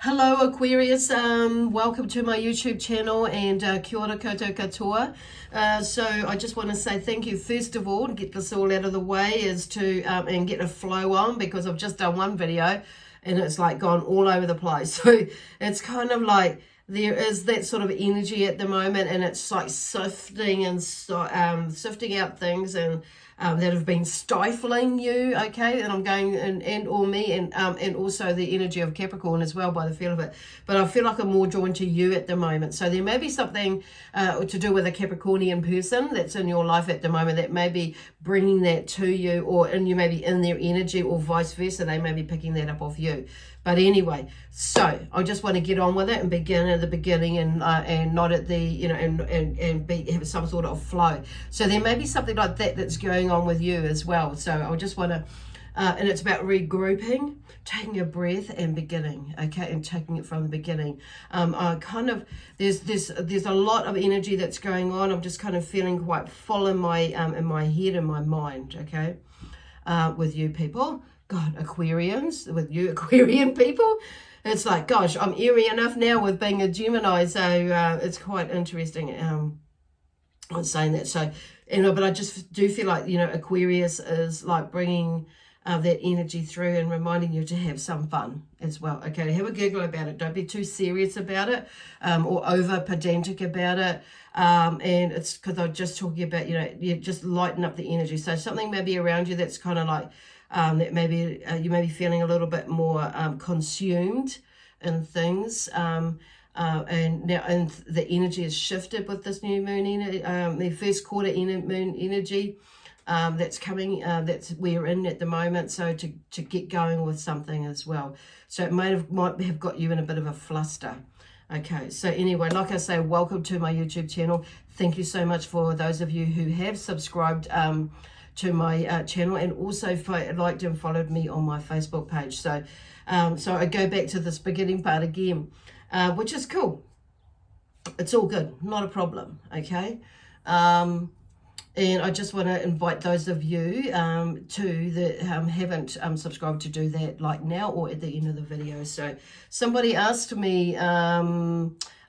Hello Aquarius, welcome to my YouTube channel and kia ora koutou katoa. So I just want to say thank you first of all, to get this all out of the way, is to and get a flow on, because I've just done one video and it's like gone all over the place. So it's kind of like there is that sort of energy at the moment, and it's like sifting and sifting out things and that have been stifling you, okay? And I'm going, and or me, and also the energy of Capricorn as well, by the feel of it. But I feel like I'm more drawn to you at the moment. So there may be something to do with a Capricornian person that's in your life at the moment that may be bringing that to you, and you may be in their energy, or vice versa. They may be picking that up off you. But anyway, so I just want to get on with it and begin at the beginning, and not at the, have some sort of flow. So there may be something like that that's going on with you as well. So I just want to, and it's about regrouping, taking a breath and beginning, okay, and taking it from the beginning. There's a lot of energy that's going on. I'm just kind of feeling quite full in my head and my mind, okay, with you people. God, Aquarians, with you Aquarian people, it's like, gosh, I'm eerie enough now with being a Gemini, so it's quite interesting. I'm saying that, so, but I just do feel like, Aquarius is like bringing that energy through and reminding you to have some fun as well. Okay, have a giggle about it. Don't be too serious about it, or over pedantic about it. And it's because I'm just talking about, you just lighten up the energy. So something maybe around you that's kind of like, that maybe you may be feeling a little bit more consumed in things, and the energy is shifted with this new moon energy, the first quarter moon energy that's coming, that's we're in at the moment. So to get going with something as well. So it might have got you in a bit of a fluster. Okay, so anyway, like I say, welcome to my YouTube channel. Thank you so much for those of you who have subscribed to my channel, and also liked and followed me on my Facebook page. So so I go back to this beginning part again, which is cool. It's all good, not a problem, okay? And I just want to invite those of you that haven't subscribed to do that, like now or at the end of the video. So somebody asked me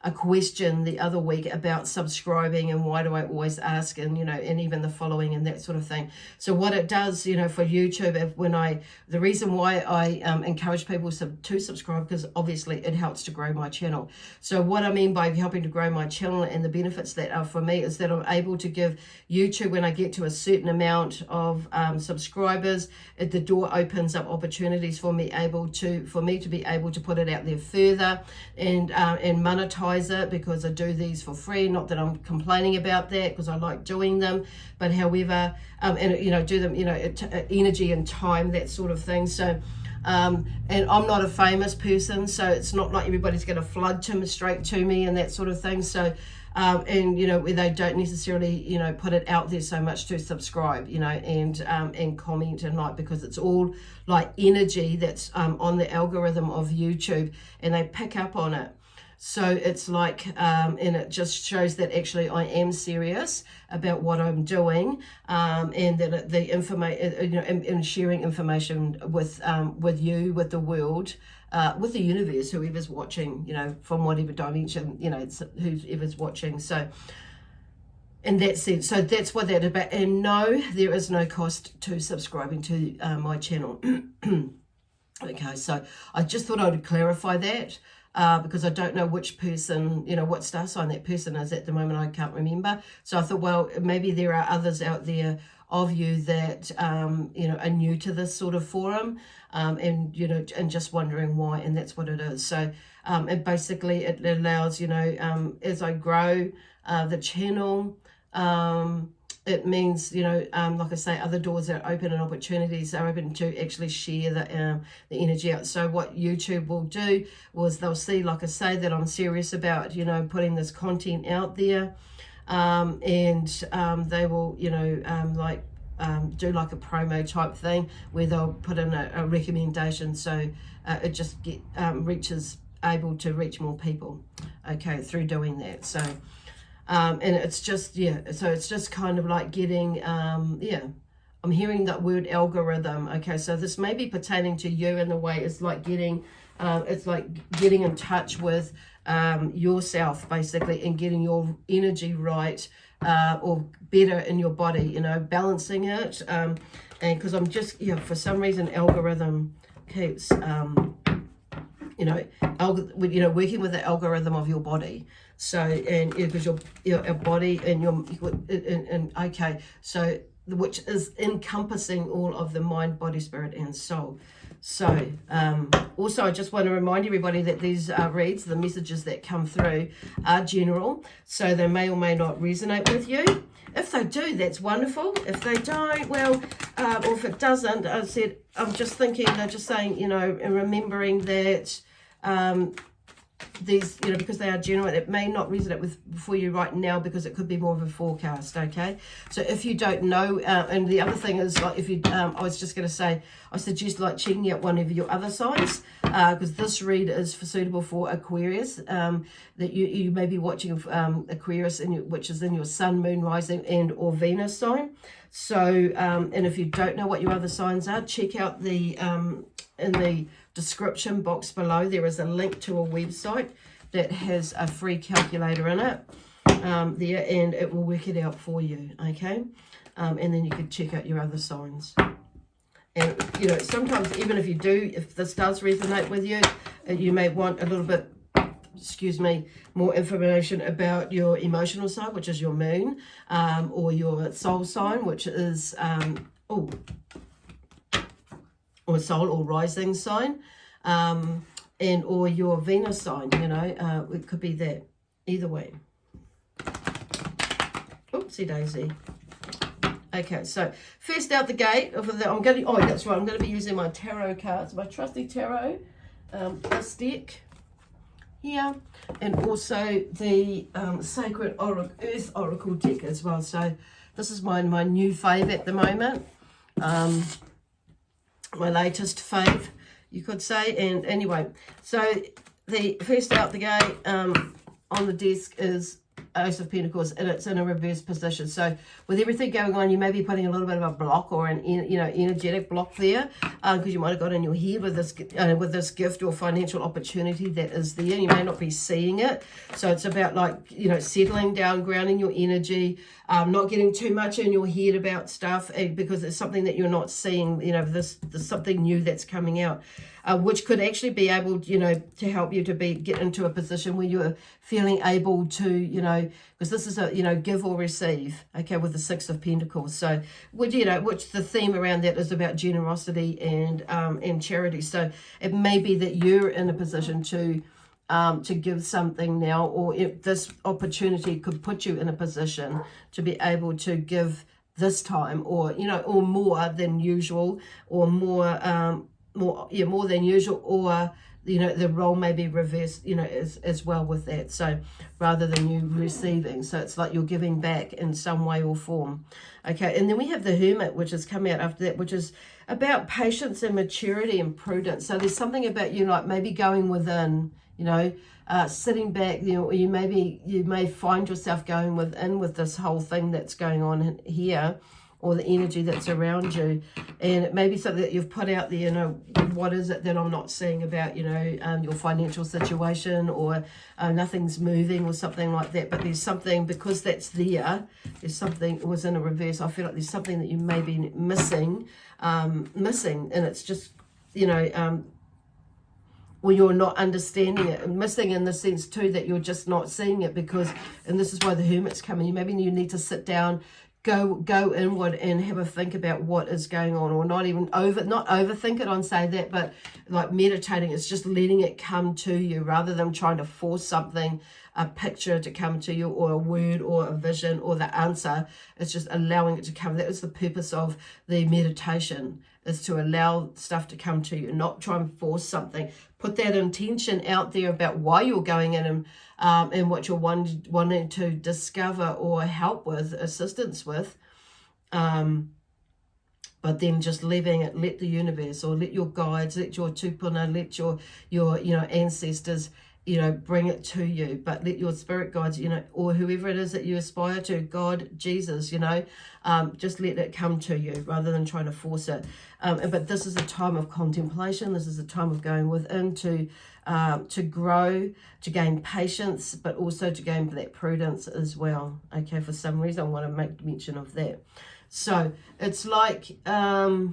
a question the other week about subscribing, and why do I always ask, and and even the following and that sort of thing. So what it does, for YouTube, the reason why I encourage people to subscribe, because obviously it helps to grow my channel. So what I mean by helping to grow my channel and the benefits that are for me is that I'm able to give YouTube, when I get to a certain amount of subscribers, the door opens up opportunities for me to be able to put it out there further and monetize it, because I do these for free. Not that I'm complaining about that, because I like doing them, but however, and do them, energy and time, that sort of thing. So and I'm not a famous person, so it's not like everybody's going to flood straight to me and that sort of thing. So where they don't necessarily put it out there so much to subscribe, and comment and like, because it's all like energy that's on the algorithm of YouTube, and they pick up on it. So it's like, and it just shows that actually I am serious about what I'm doing, and that the information, and sharing information with you, with the world, with the universe, whoever's watching, from whatever dimension, it's whoever's watching. So in that sense, so that's what that's about. And no, there is no cost to subscribing to my channel. Okay, so I just thought I would clarify that. Because I don't know which person, what star sign that person is at the moment. I can't remember. So I thought, well, maybe there are others out there of you that, are new to this sort of forum, and just wondering why, and that's what it is. So, and basically it allows, as I grow the channel, it means, like I say, other doors are open and opportunities are open to actually share the energy out. So what YouTube will do was they'll see, like I say, that I'm serious about, putting this content out there, and they will, do like a promo type thing where they'll put in a recommendation. So it just able to reach more people, okay, through doing that. So and it's just, so it's just kind of like getting, I'm hearing that word algorithm. Okay, so this may be pertaining to you in the way it's like getting in touch with yourself, basically, and getting your energy right, or better in your body, you know, balancing it. And because I'm just, for some reason, algorithm keeps, you know, working with the algorithm of your body. So, and because your body and okay, so which is encompassing all of the mind, body, spirit, and soul. So, also, I just want to remind everybody that these reads, the messages that come through, are general, so they may or may not resonate with you. If they do, that's wonderful. If they don't, well, or if it doesn't, I'm just thinking, they're just saying, you know, and remembering that these, you know, because they are general, it may not resonate for you right now, because it could be more of a forecast. Okay, so if you don't know, and the other thing is, like, if you I was just going to say, I suggest like checking out one of your other signs, because this read is suitable for Aquarius, that you may be watching Aquarius, which is in your sun, moon, rising, and or Venus sign. So and if you don't know what your other signs are, check out the in the description box below, there is a link to a website that has a free calculator in it there, and it will work it out for you. Okay, and then you can check out your other signs. And you know, sometimes even if this does resonate with you, you may want a little bit, more information about your emotional side, which is your moon, or your soul sign, which is or soul or rising sign, and or your Venus sign, you know, it could be that, either way. Oopsie daisy. Okay, so first out the gate, I'm going to be using my tarot cards, my trusty tarot, this deck here, and also the Sacred Earth Oracle deck as well. So this is my new fave at the moment. My latest fave, you could say. And anyway, so the first out the gate on the desk is Ace of Pentacles, and it's in a reverse position. So with everything going on, you may be putting a little bit of a block or an energetic block there, because you might have got in your head with this gift or financial opportunity that is there. You may not be seeing it. So it's about, like, you know, settling down, grounding your energy, not getting too much in your head about stuff, because it's something that you're not seeing. You know, there's something new that's coming out, which could actually be able, you know, to help you to get into a position where you're feeling able to, you know, because this is a, you know, give or receive, okay, with the Six of Pentacles. So, which the theme around that is about generosity and charity. So it may be that you're in a position to give something now, or if this opportunity could put you in a position to be able to give this time, or, you know, or more than usual, or more than usual, or, you know, the role may be reversed, you know, as well with that. So rather than you receiving, so it's like you're giving back in some way or form. Okay, and then we have the Hermit, which has come out after that, which is about patience and maturity and prudence. So there's something about you, like maybe going within, you know, sitting back, you know, or you may find yourself going within with this whole thing that's going on here, or the energy that's around you. And it may be something that you've put out there, you know, what is it that I'm not seeing about, you know, your financial situation, or nothing's moving or something like that. But there's something, because that's there's something, it was in a reverse, I feel like there's something that you may be missing, and it's just, you know, or you're not understanding it, and missing in the sense too that you're just not seeing it, because, and this is why the Hermit's coming, maybe you need to sit down, go inward and have a think about what is going on, or not overthink it on say that, but like meditating, it's just letting it come to you rather than trying to force something, a picture to come to you, or a word, or a vision, or the answer. It's just allowing it to come. That was the purpose of the meditation, is to allow stuff to come to you, not try and force something. Put that intention out there about why you're going in, and what you're wanting to discover or help with, assistance with, but then just leaving it, let the universe, or let your guides, let your tupuna, let your you know, ancestors bring it to you, but let your spirit guides, or whoever it is that you aspire to, God, Jesus, just let it come to you rather than trying to force it. But this is a time of contemplation. This is a time of going within to grow, to gain patience, but also to gain that prudence as well. Okay, for some reason I want to make mention of that. So it's like, where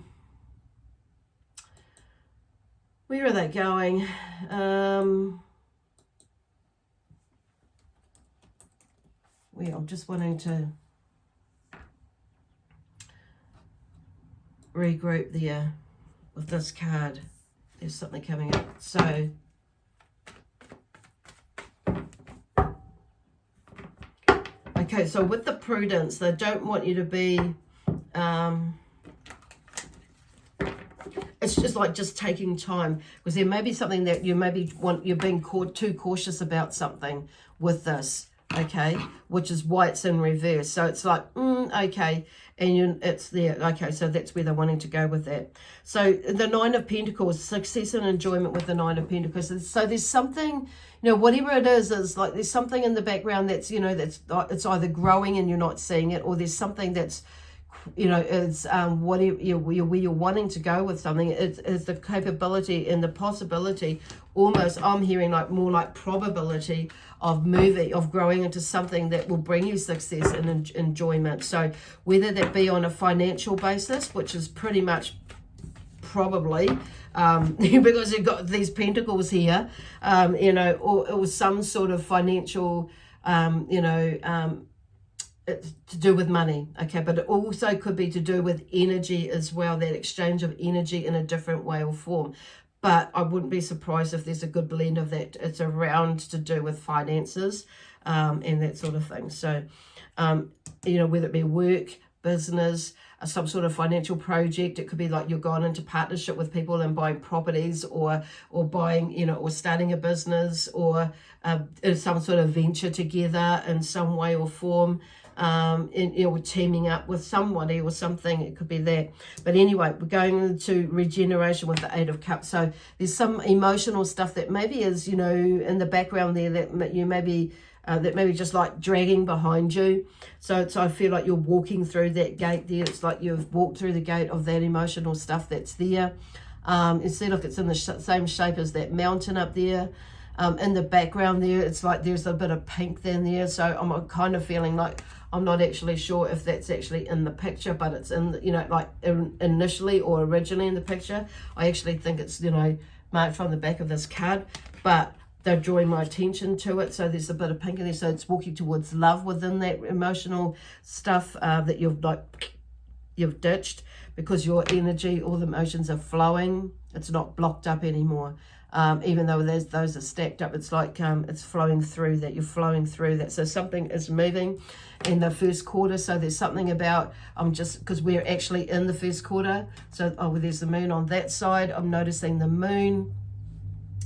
are they going? I'm just wanting to regroup there with this card. There's something coming up. So okay, so with the prudence, they don't want you to be it's just like just taking time, because there may be something that you're being too cautious about something with this. Okay, which is why it's in reverse. So it's like, okay, and it's there. Okay, so that's where they're wanting to go with that. So the Nine of Pentacles, success and enjoyment with the Nine of Pentacles. So there's something, whatever it is like there's something in the background that's, it's either growing and you're not seeing it, or there's something that's, it's whatever where you're wanting to go with something. It's the capability and the possibility, almost I'm hearing like more like probability of growing into something that will bring you success and enjoyment. So whether that be on a financial basis, which is pretty much probably because you've got these pentacles here, or some sort of financial it's to do with money, okay, but it also could be to do with energy as well, that exchange of energy in a different way or form. But I wouldn't be surprised if there's a good blend of that. It's around to do with finances and that sort of thing. So, whether it be work, business, some sort of financial project, it could be like you're gone into partnership with people and buying properties, or buying, or starting a business, or some sort of venture together in some way or form. Teaming up with somebody or something, it could be that. But anyway, we're going into regeneration with the Eight of Cups. So there's some emotional stuff that maybe is, in the background there that you maybe just like dragging behind you. So I feel like you're walking through that gate there. It's like you've walked through the gate of that emotional stuff that's there. You see, look, it's in the same shape as that mountain up there. In the background there, it's like there's a bit of pink then there. So I'm kind of feeling like, I'm not actually sure if that's actually in the picture, but it's in, initially or originally in the picture. I actually think it's, marked on the back of this card, but they're drawing my attention to it. So there's a bit of pink in there. So it's walking towards love within that emotional stuff that you've ditched, because your energy, all the emotions are flowing. It's not blocked up anymore. Even though those are stacked up, it's like it's flowing through that. You're flowing through that. So something is moving in the first quarter. So there's something about, because we're actually in the first quarter. So there's the moon on that side. I'm noticing the moon.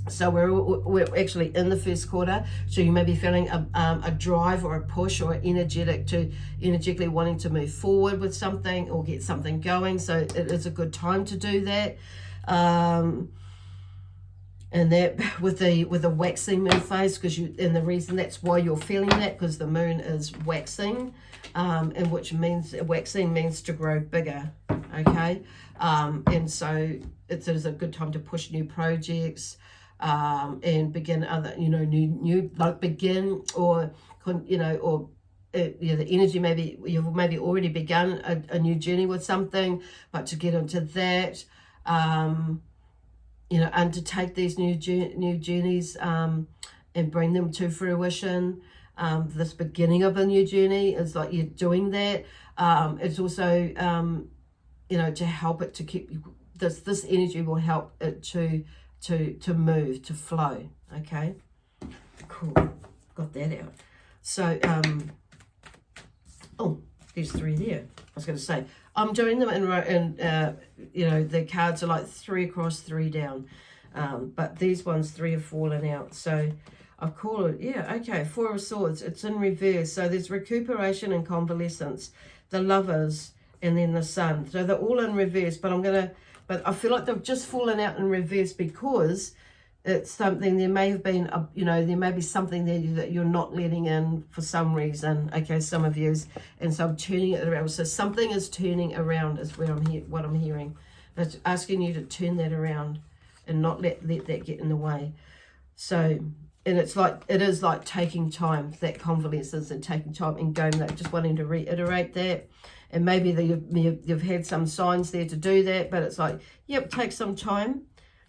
So we're actually in the first quarter. So you may be feeling a drive or a push or energetically wanting to move forward with something or get something going. So it is a good time to do that. And that with the waxing moon phase, and the reason that's why you're feeling that, because the moon is waxing, and which means waxing means to grow bigger, okay? And so it is a good time to push new projects, and begin other, new like begin or the energy, maybe you've already begun a new journey with something, but to get into that, undertake these new journeys and bring them to fruition. This beginning of a new journey is like you're doing that. It's also, to help it to keep this energy will help it to move, to flow. Okay, cool. Got that out. So, there's 3 there. I was going to say, I'm doing them in the cards are like 3 across, 3 down. But these ones, 3 have fallen out. So I call it, 4 of Swords. It's in reverse. So there's recuperation and convalescence, the Lovers, and then the Sun. So they're all in reverse, but I feel like they've just fallen out in reverse because it's something, there may have been, there may be something there that you're not letting in for some reason, okay, some of you, and so I'm turning it around. So something is turning around is what I'm hearing. It's asking you to turn that around and not let that get in the way. So, and it is like taking time, that convalescence and taking time and going there, just wanting to reiterate that. And maybe you've had some signs there to do that, but it's like, yep, take some time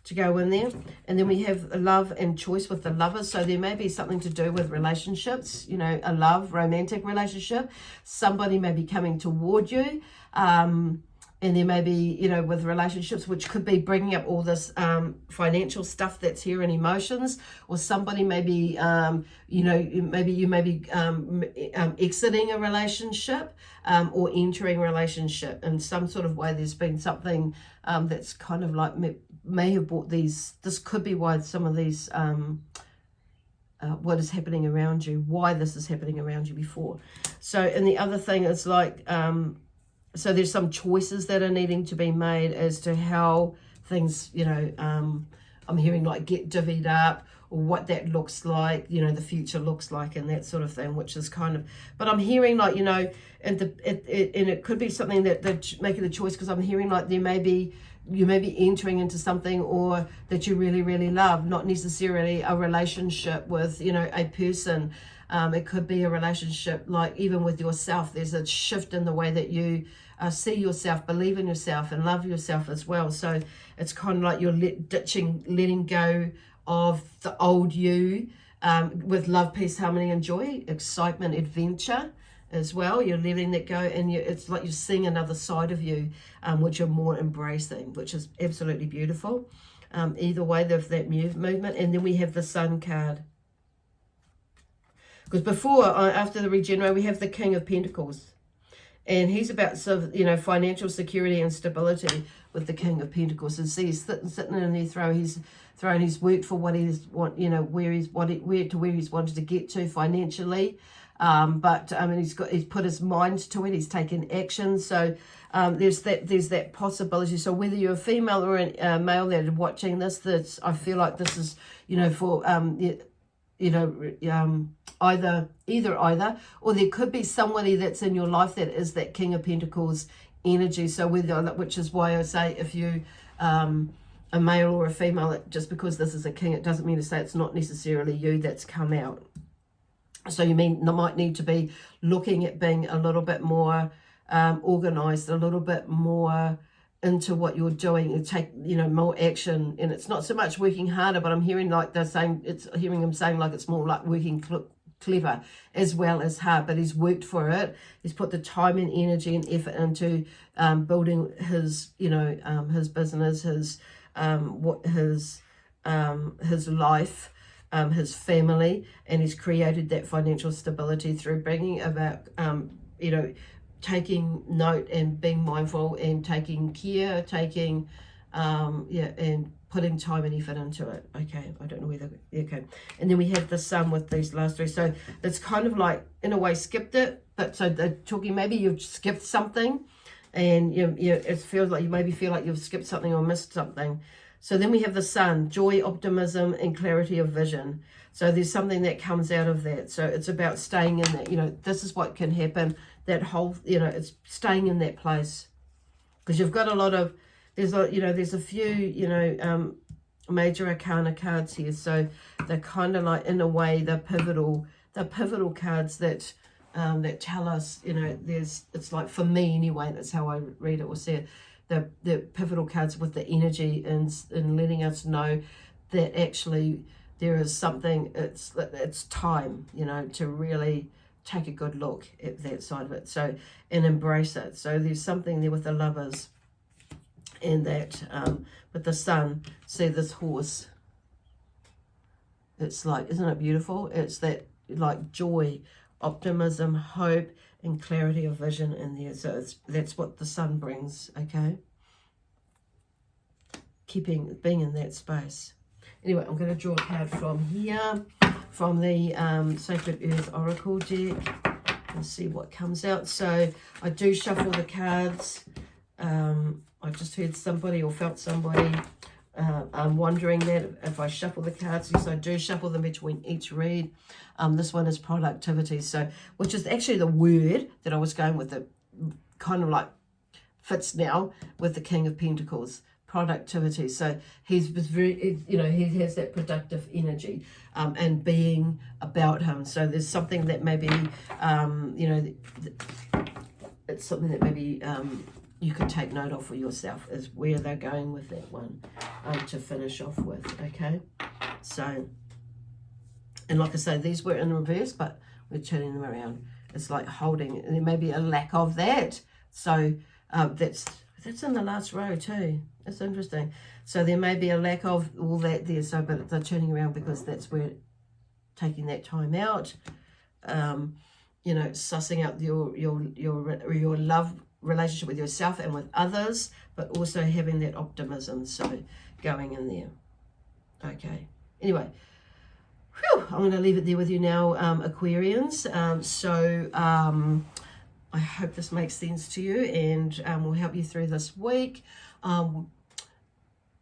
to go in there. And then we have love and choice with the lovers. So there may be something to do with relationships, a love, romantic relationship. Somebody may be coming toward you. And there may be, with relationships, which could be bringing up all this financial stuff that's here and emotions, or somebody may be, maybe you may be exiting a relationship or entering a relationship in some sort of way. There's been something that's kind of like may have brought these. This could be why some of these, what is happening around you, why this is happening around you before. So, and the other thing is like, so there's some choices that are needing to be made as to how things, I'm hearing like get divvied up, or what that looks like, the future looks like, and that sort of thing, which is kind of, but I'm hearing like, and it could be something that making the choice, because I'm hearing like you may be entering into something, or that you really, really love, not necessarily a relationship with, a person. It could be a relationship, like even with yourself. There's a shift in the way that you see yourself, believe in yourself, and love yourself as well. So it's kind of like you're letting go of the old you with love, peace, harmony, and joy, excitement, adventure as well. You're letting that go, and it's like you're seeing another side of you, which you're more embracing, which is absolutely beautiful. Either way, there's that movement. And then we have the Sun card. Because before, after the regenerate, we have the King of Pentacles. And he's about financial security and stability with the King of Pentacles. And see, he's sitting in their throne. He's worked for what he's where he's wanted to get to financially. But he's put his mind to it. He's taken action. So there's that possibility. So whether you're a female or a male that are watching this, I feel like this is for either, or there could be somebody that's in your life that is that King of Pentacles energy. So which is why I say if you a male or a female, just because this is a king, it doesn't mean to say it's not necessarily you that's come out. So you might need to be looking at being a little bit more organized, a little bit more into what you're doing, and take more action. And it's not so much working harder, but I'm hearing like they're saying, hearing him saying like it's more like working clever as well as hard. But he's worked for it. He's put the time and energy and effort into building his his business, his life, his family, and he's created that financial stability through bringing about taking note and being mindful and taking care, and putting time and effort into it. Okay, I don't know whether, okay. And then we have the Sun with these last three. So it's kind of like, in a way, skipped it. But so they're talking, maybe you've skipped something, and it feels like you maybe feel like you've skipped something or missed something. So then we have the Sun, joy, optimism, and clarity of vision. So there's something that comes out of that. So it's about staying in that, this is what can happen. That whole, it's staying in that place. Because you've got a lot of, there's a few, major arcana cards here. So they're kind of like, in a way, they're pivotal cards that tell us, it's like, for me anyway, that's how I read it or see it. The pivotal cards with the energy and letting us know that actually there is something, it's time, to really take a good look at that side of it, so, and embrace it. So there's something there with the Lovers, and that with the Sun. See this horse, it's like, isn't it beautiful? It's that like joy, optimism, hope, and clarity of vision in there. So that's what the Sun brings. Okay, being in that space. Anyway, I'm going to draw a card from here, from the Sacred Earth Oracle deck, and see what comes out. So I do shuffle the cards. I just heard somebody or felt somebody I'm wondering that if I shuffle the cards, yes, I do shuffle them between each read. This one is productivity, so which is actually the word that I was going with. It kind of like fits now with the King of Pentacles, productivity. So he's very, you know, he has that productive energy and being about him. So there's something that maybe, you know, it's something that maybe you could take note of for yourself, is where they're going with that one to finish off with, okay? So, and like I say, these were in reverse, but we're turning them around. It's like holding, and there may be a lack of that. So that's in the last row too. That's interesting. So there may be a lack of all that there, so but they're turning around because that's where taking that time out, you know, sussing out your love relationship with yourself and with others, but also having that optimism, so going in there. Okay, anyway, whew, I'm going to leave it there with you now, Aquarians. I hope this makes sense to you, and will help you through this week.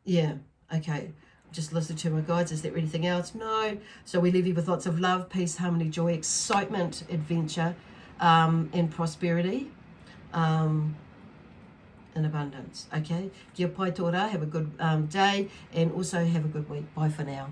Yeah, okay. Just listen to my guides. Is there anything else? No. So we leave you with lots of love, peace, harmony, joy, excitement, adventure, and prosperity, and abundance. Okay. Kia pai tō rā. Have a good day, and also have a good week. Bye for now.